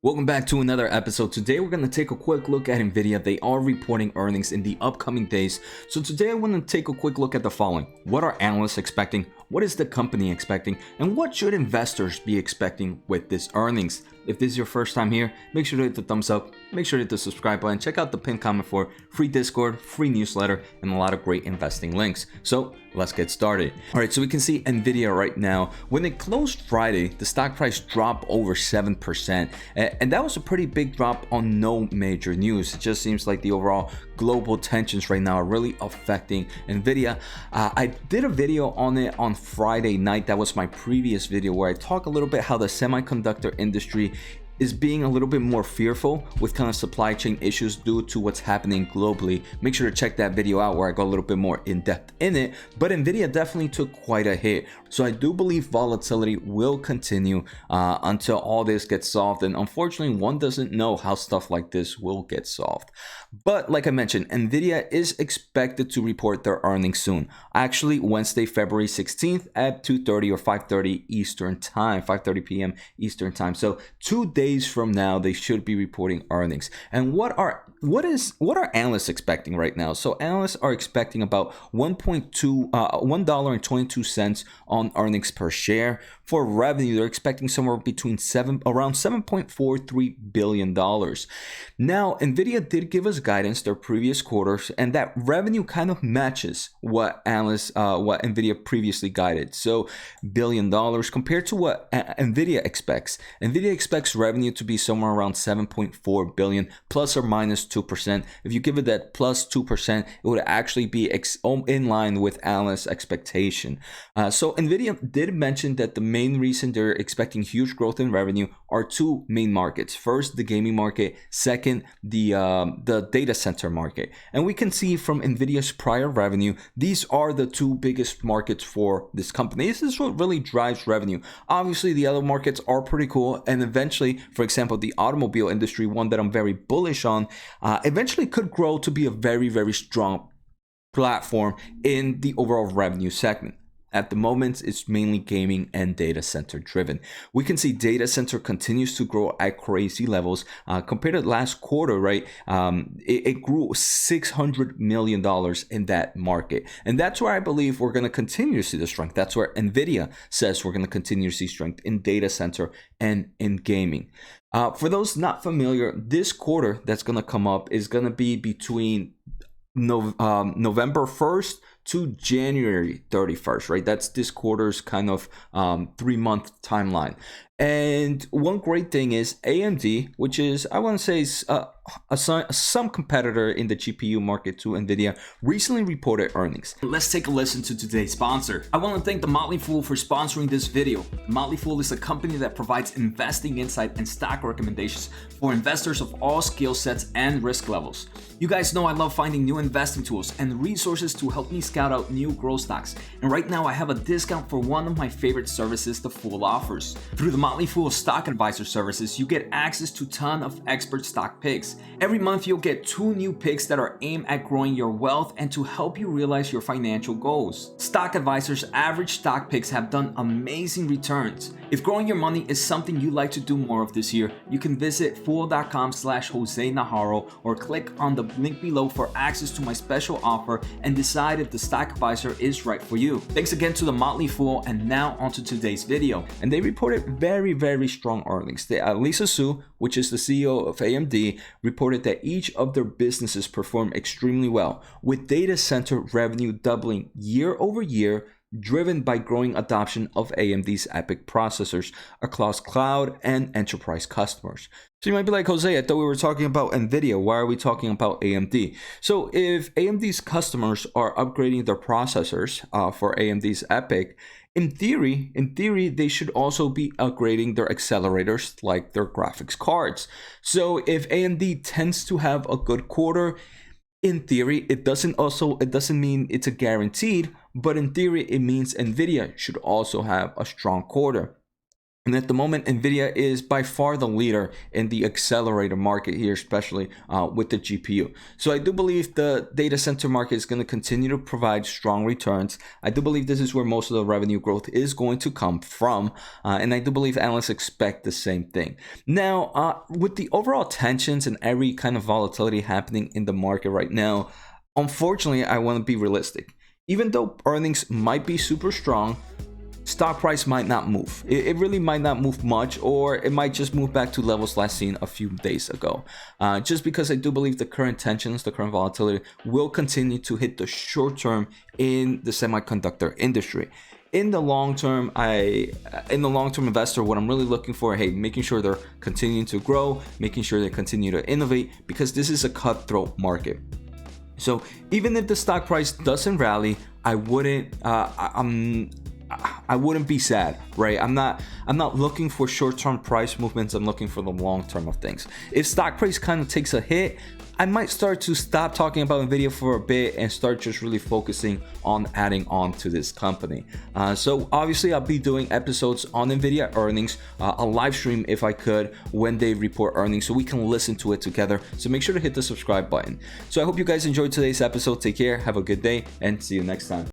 Welcome back to another episode. Today we're going to take a quick look at Nvidia. They are reporting earnings in the upcoming days. So today I want to take a quick look at the following. What are analysts expecting? What is the company expecting? And what should investors be expecting with this earnings? If this is your first time here, make sure to hit the thumbs up, make sure to hit the subscribe button, check out the pinned comment for free Discord, free newsletter, and a lot of great investing links. So let's get started. All right, so we can see Nvidia right now. When it closed Friday, the stock price dropped over 7%. And that was a pretty big drop on no major news. It just seems like the overall global tensions right now are really affecting Nvidia. I did a video on it on Friday night. That was my previous video where I talk a little bit how the semiconductor industry is being a little bit more fearful with kind of supply chain issues due to what's happening globally. Make sure to check that video out where I go a little bit more in depth in it. But Nvidia definitely took quite a hit. So I do believe volatility will continue until all this gets solved. And unfortunately, one doesn't know how stuff like this will get solved. But like I mentioned, Nvidia is expected to report their earnings soon. Actually, Wednesday, February 16th at 2:30 or 5:30 Eastern time, 5:30 p.m. Eastern time. So 2 days from now, they should be reporting earnings. And what are analysts expecting right now? So analysts are expecting about $1.22 on earnings per share. For revenue, they're expecting somewhere between around $7.43 billion. Now, Nvidia did give us guidance their previous quarters, and that revenue kind of matches what Nvidia previously guided. So $1 billion compared to what Nvidia expects. Nvidia expects revenue to be somewhere around 7.4 billion plus or minus 2%. If you give it that plus 2%, it would actually be in line with analysts' expectation. So Nvidia did mention that the main reason they're expecting huge growth in revenue are two main markets. First, the gaming market. Second, the data center market. And we can see from Nvidia's prior revenue, these are the two biggest markets for this company. This is what really drives revenue. Obviously, the other markets are pretty cool, and eventually, for example, the automobile industry, one that I'm very bullish on, eventually could grow to be a very, very strong platform in the overall revenue segment. At the moment, it's mainly gaming and data center driven. We can see data center continues to grow at crazy levels. Compared to last quarter, right? It grew $600 million in that market. And that's where I believe we're going to continue to see the strength. That's where Nvidia says we're going to continue to see strength in data center and in gaming. For those not familiar, this quarter that's going to come up is going to be between November 1st to January 31st, right? That's this quarter's kind of 3-month timeline. And one great thing is AMD, which is, I want to say, some competitor in the GPU market to Nvidia, recently reported earnings. Let's take a listen to today's sponsor. I want to thank The Motley Fool for sponsoring this video. The Motley Fool is a company that provides investing insight and stock recommendations for investors of all skill sets and risk levels. You guys know I love finding new investing tools and resources to help me scout out new growth stocks. And right now I have a discount for one of my favorite services The Fool offers. Through the Motley Fool Stock Advisor services, you get access to a ton of expert stock picks. Every month you'll get 2 new picks that are aimed at growing your wealth and to help you realize your financial goals. Stock Advisor's average stock picks have done amazing returns. If growing your money is something you'd like to do more of this year, you can visit fool.com/Jose Najarro or click on the link below for access to my special offer and decide if the Stock Advisor is right for you. Thanks again to the Motley Fool, and now onto today's video. And they reported very, very strong earnings. Lisa Su, which is the CEO of AMD, reported that each of their businesses performed extremely well, with data center revenue doubling year over year, driven by growing adoption of AMD's EPYC processors across cloud and enterprise customers. So you might be like, Jose, I thought we were talking about Nvidia. Why are we talking about AMD? So if AMD's customers are upgrading their processors for AMD's EPYC, in theory, they should also be upgrading their accelerators like their graphics cards. So if AMD tends to have a good quarter, in theory, it doesn't mean it's a guaranteed, but in theory, it means Nvidia should also have a strong quarter. And at the moment, Nvidia is by far the leader in the accelerator market here, especially with the GPU. So I do believe the data center market is going to continue to provide strong returns. I do believe this is where most of the revenue growth is going to come from. And I do believe analysts expect the same thing. Now, with the overall tensions and every kind of volatility happening in the market right now, unfortunately, I want to be realistic. Even though earnings might be super strong, stock price might not move. It really might not move much, or it might just move back to levels last seen a few days ago. Just because I do believe the current tensions, the current volatility will continue to hit the short term in the semiconductor industry. In the long term, investor, what I'm really looking for, hey, making sure they're continuing to grow, making sure they continue to innovate, because this is a cutthroat market. So even if the stock price doesn't rally, I wouldn't be sad, right? I'm not looking for short-term price movements. I'm looking for the long term of things. If stock price kind of takes a hit, I might start to stop talking about Nvidia for a bit and start just really focusing on adding on to this company. So obviously I'll be doing episodes on Nvidia earnings, a live stream if I could when they report earnings, so we can listen to it together. So make sure to hit the subscribe button. So I hope you guys enjoyed today's episode. Take care, have a good day, and see you next time.